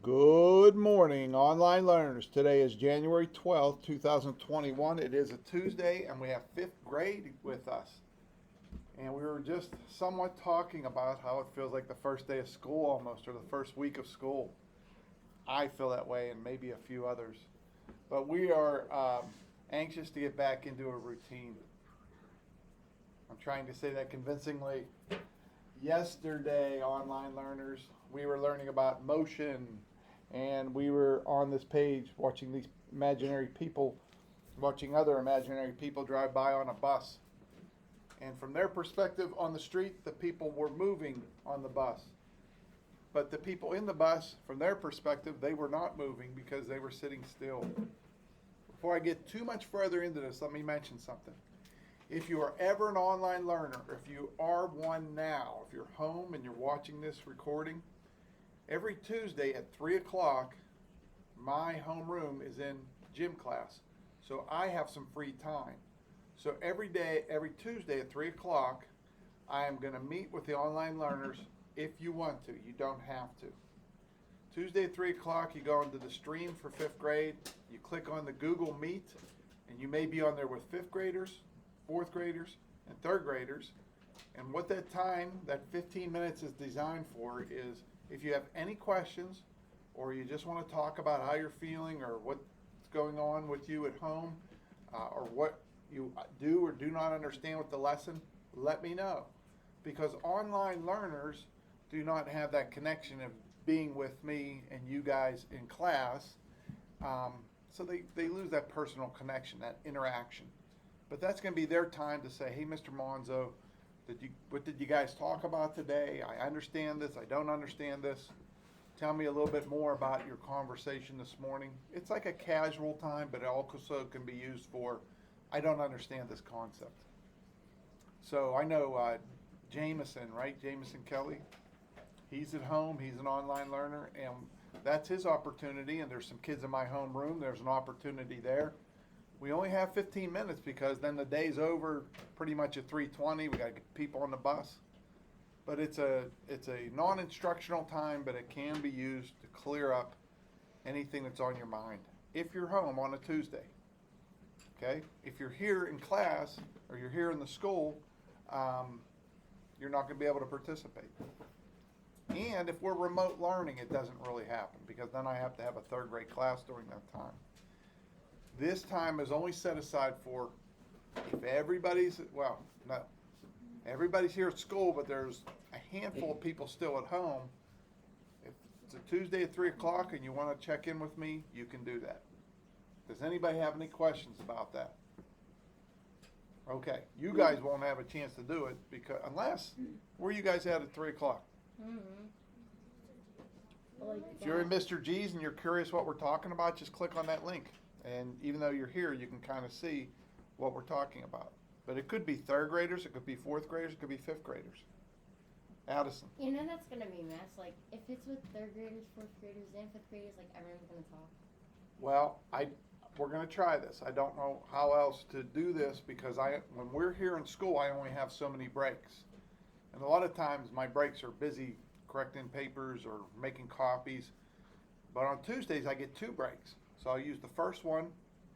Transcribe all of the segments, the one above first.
Good morning, online learners. Today is January 12th, 2021. It is a Tuesday, and we have fifth grade with us. And we were just somewhat talking about how it feels like the first day of school almost, or the first week of school. I feel that way, and maybe a few others. But we are anxious to get back into a routine. I'm trying to say that convincingly. Yesterday, online learners, we were learning about motion, and we were on this page watching these imaginary people, watching other imaginary people drive by on a bus. And from their perspective on the street, the people were moving on the bus. But the people in the bus, from their perspective, they were not moving because they were sitting still. Before I get too much further into this, let me mention something. If you are ever an online learner, if you are one now, if you're home and you're watching this recording, every Tuesday at 3 o'clock, my homeroom is in gym class. So I have some free time. So every Tuesday at 3 o'clock, I am going to meet with the online learners if you want to. You don't have to. Tuesday at 3 o'clock, you go into the stream for fifth grade. You click on the Google Meet, and you may be on there with fifth graders, fourth graders, and third graders. And what that time, that 15 minutes is designed for is if you have any questions or you just want to talk about how you're feeling or what's going on with you at home or what you do or do not understand with the lesson, let me know. Because online learners do not have that connection of being with me and you guys in class. So they lose that personal connection, that interaction. But that's going to be their time to say, hey, Mr. Monzo, what did you guys talk about today? I understand this. I don't understand this. Tell me a little bit more about your conversation this morning. It's like a casual time, but it also can be used for, I don't understand this concept. So I know Jameson, right? Jameson Kelly. He's at home. He's an online learner, and that's his opportunity. And there's some kids in my homeroom. There's an opportunity there. We only have 15 minutes because then the day's over pretty much at 3:20. We got to get people on the bus. But it's a non-instructional time, but it can be used to clear up anything that's on your mind. If you're home on a Tuesday, okay? If you're here in class or you're here in the school, you're not going to be able to participate. And if we're remote learning, it doesn't really happen because then I have to have a third grade class during that time. This time is only set aside for if everybody's here at school, but there's a handful of people still at home. If it's a Tuesday at 3 o'clock and you want to check in with me, you can do that. Does anybody have any questions about that? Okay, you guys won't have a chance to do it because where you guys at 3 o'clock? If you're in Mr. G's and you're curious what we're talking about, just click on that link. And even though you're here, you can kind of see what we're talking about. But it could be third graders, it could be fourth graders, it could be fifth graders. Addison. You know that's going to be a mess. Like, if it's with third graders, fourth graders, and fifth graders, like, everyone's going to talk. Well, we're going to try this. I don't know how else to do this because when we're here in school, I only have so many breaks. And a lot of times my breaks are busy correcting papers or making copies. But on Tuesdays, I get 2 breaks. So I'll use the first one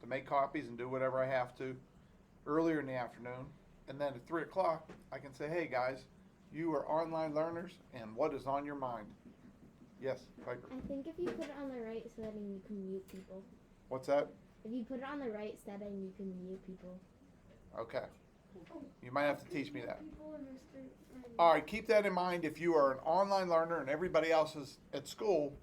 to make copies and do whatever I have to earlier in the afternoon. And then at 3 o'clock, I can say, hey guys, you are online learners and what is on your mind? Yes, Piper. I think if you put it on the right setting, you can mute people. What's that? If you put it on the right setting, you can mute people. Okay. You might have to teach me that. All right, keep that in mind. If you are an online learner and everybody else is at school,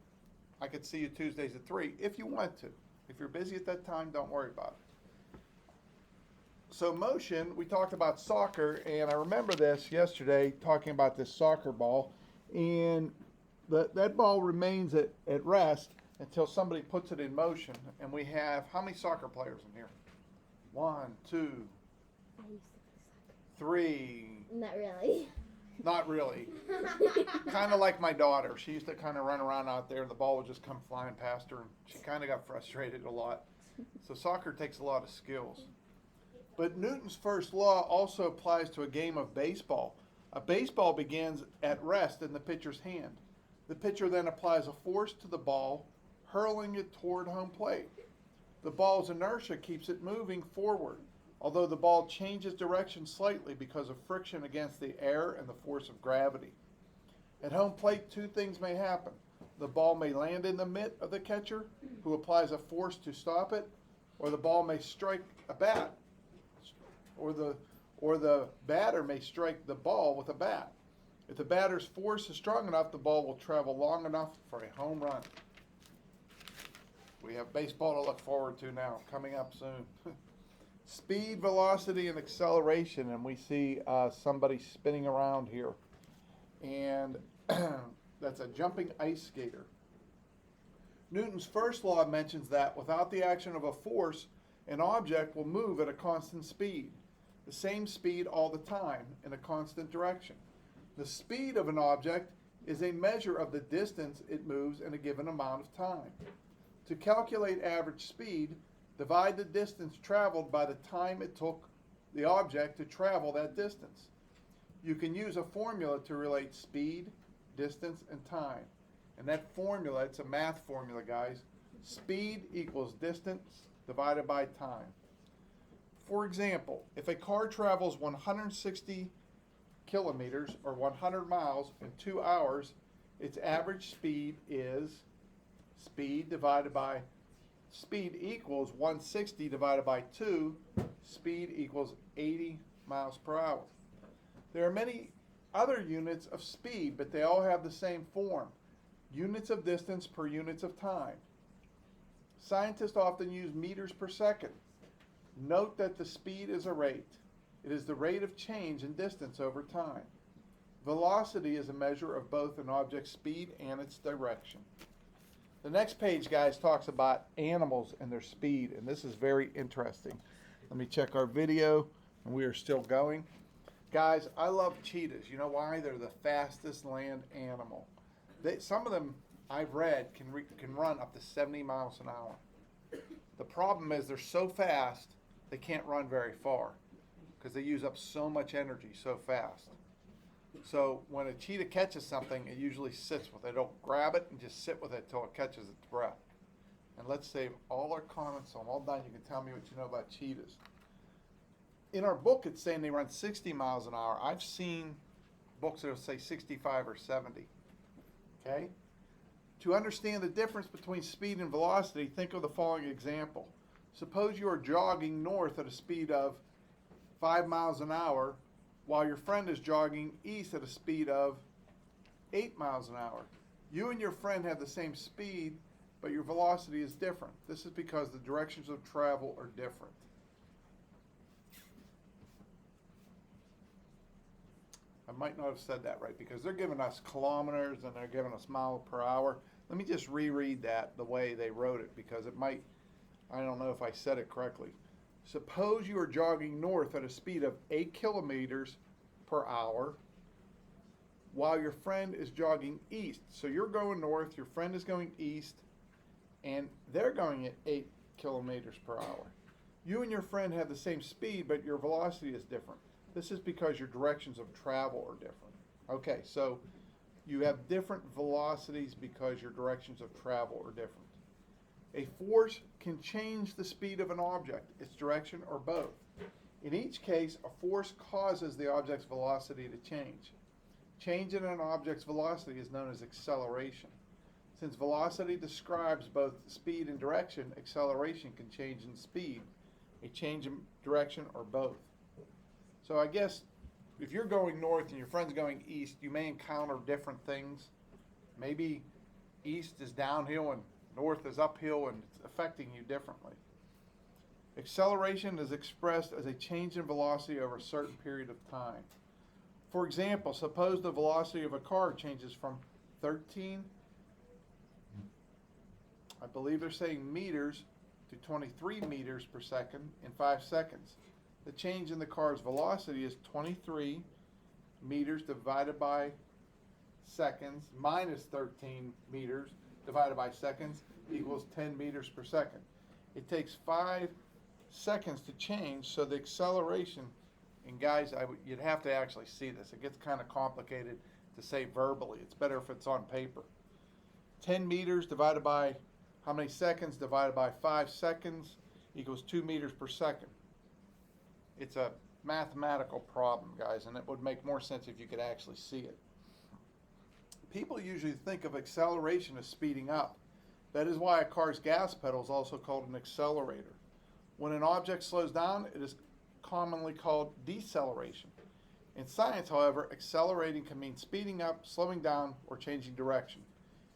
I could see you Tuesdays at 3 if you want to. If you're busy at that time, don't worry about it. So motion, we talked about soccer, and I remember this yesterday talking about this soccer ball, and that ball remains at rest until somebody puts it in motion. And we have, how many soccer players in here? 1, 2, I used to play soccer. 3. Not really. Not really. Kind of like my daughter. She used to kind of run around out there and the ball would just come flying past her and she kind of got frustrated a lot. So soccer takes a lot of skills. But Newton's first law also applies to a game of baseball. A baseball begins at rest in the pitcher's hand. The pitcher then applies a force to the ball, hurling it toward home plate. The ball's inertia keeps it moving forward, although the ball changes direction slightly because of friction against the air and the force of gravity. At home plate, two things may happen. The ball may land in the mitt of the catcher, who applies a force to stop it, or the ball may strike a bat, or the batter may strike the ball with a bat. If the batter's force is strong enough, the ball will travel long enough for a home run. We have baseball to look forward to now, coming up soon. Speed, velocity, and acceleration, and we see somebody spinning around here. And that's a jumping ice skater. Newton's first law mentions that without the action of a force, an object will move at a constant speed, the same speed all the time, in a constant direction. The speed of an object is a measure of the distance it moves in a given amount of time. To calculate average speed, divide the distance traveled by the time it took the object to travel that distance. You can use a formula to relate speed, distance, and time. And that formula, it's a math formula, guys. Speed equals distance divided by time. For example, if a car travels 160 kilometers or 100 miles in 2 hours, its average speed is speed equals 160 divided by 2. Speed equals 80 miles per hour. There are many other units of speed, but they all have the same form. Units of distance per units of time. Scientists often use meters per second. Note that the speed is a rate. It is the rate of change in distance over time. Velocity is a measure of both an object's speed and its direction. The next page, guys, talks about animals and their speed, and this is very interesting. Let me check our video, and we are still going. Guys, I love cheetahs. You know why? They're the fastest land animal. Some of them, I've read, can run up to 70 miles an hour. The problem is they're so fast, they can't run very far because they use up so much energy so fast. So when a cheetah catches something, it usually sits with it. They don't grab it and just sit with it until it catches its breath. And let's save all our comments, so I'm all done. You can tell me what you know about cheetahs. In our book, it's saying they run 60 miles an hour. I've seen books that will say 65 or 70. Okay? To understand the difference between speed and velocity, think of the following example. Suppose you are jogging north at a speed of 5 miles an hour, while your friend is jogging east at a speed of 8 miles an hour. You and your friend have the same speed, but your velocity is different. This is because the directions of travel are different. I might not have said that right because they're giving us kilometers and they're giving us miles per hour. Let me just reread that the way they wrote it because it might, I don't know if I said it correctly. Suppose you are jogging north at a speed of 8 kilometers per hour while your friend is jogging east. So you're going north, your friend is going east, and they're going at 8 kilometers per hour. You and your friend have the same speed, but your velocity is different. This is because your directions of travel are different. Okay, so you have different velocities because your directions of travel are different. A force can change the speed of an object, its direction, or both. In each case, a force causes the object's velocity to change. Change in an object's velocity is known as acceleration. Since velocity describes both speed and direction, acceleration can change in speed, a change in direction, or both. So I guess if you're going north and your friend's going east, you may encounter different things. Maybe east is downhill and north is uphill and it's affecting you differently. Acceleration is expressed as a change in velocity over a certain period of time. For example, suppose the velocity of a car changes from 13, I believe they're saying meters, to 23 meters per second in 5 seconds. The change in the car's velocity is 23 meters divided by seconds minus 13 meters divided by seconds equals 10 meters per second. It takes 5 seconds to change, so the acceleration, and guys, you'd have to actually see this. It gets kind of complicated to say verbally. It's better if it's on paper. 10 meters divided by how many seconds divided by 5 seconds equals 2 meters per second. It's a mathematical problem, guys, and it would make more sense if you could actually see it. People usually think of acceleration as speeding up. That is why a car's gas pedal is also called an accelerator. When an object slows down, it is commonly called deceleration. In science, however, accelerating can mean speeding up, slowing down, or changing direction.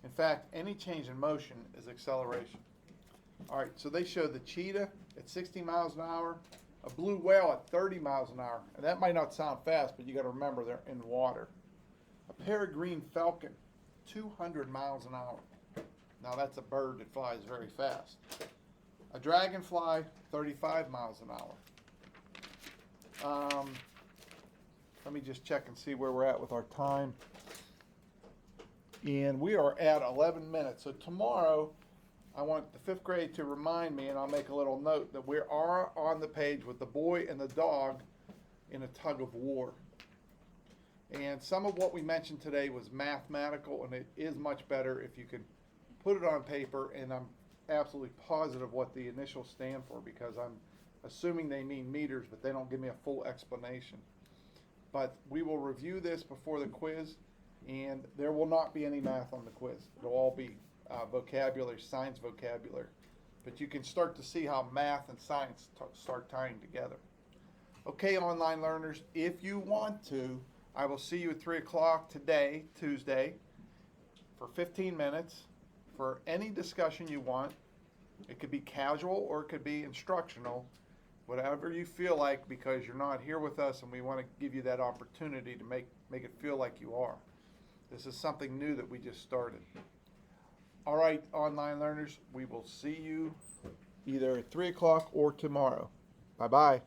In fact, any change in motion is acceleration. All right, so they showed the cheetah at 60 miles an hour, a blue whale at 30 miles an hour. And that might not sound fast, but you got to remember they're in water. A peregrine falcon, 200 miles an hour. Now that's a bird that flies very fast. A dragonfly, 35 miles an hour. Let me just check and see where we're at with our time. And we are at 11 minutes. So tomorrow, I want the 5th grade to remind me, and I'll make a little note, that we are on the page with the boy and the dog in a tug of war. And some of what we mentioned today was mathematical, and it is much better if you can put it on paper, and I'm absolutely positive what the initials stand for, because I'm assuming they mean meters, but they don't give me a full explanation. But we will review this before the quiz, and there will not be any math on the quiz. It'll all be vocabulary, science vocabulary. But you can start to see how math and science start tying together. Okay, online learners, if you want to, I will see you at 3 o'clock today, Tuesday, for 15 minutes for any discussion you want. It could be casual or it could be instructional, whatever you feel like, because you're not here with us and we want to give you that opportunity to make it feel like you are. This is something new that we just started. All right, online learners, we will see you either at 3 o'clock or tomorrow. Bye-bye.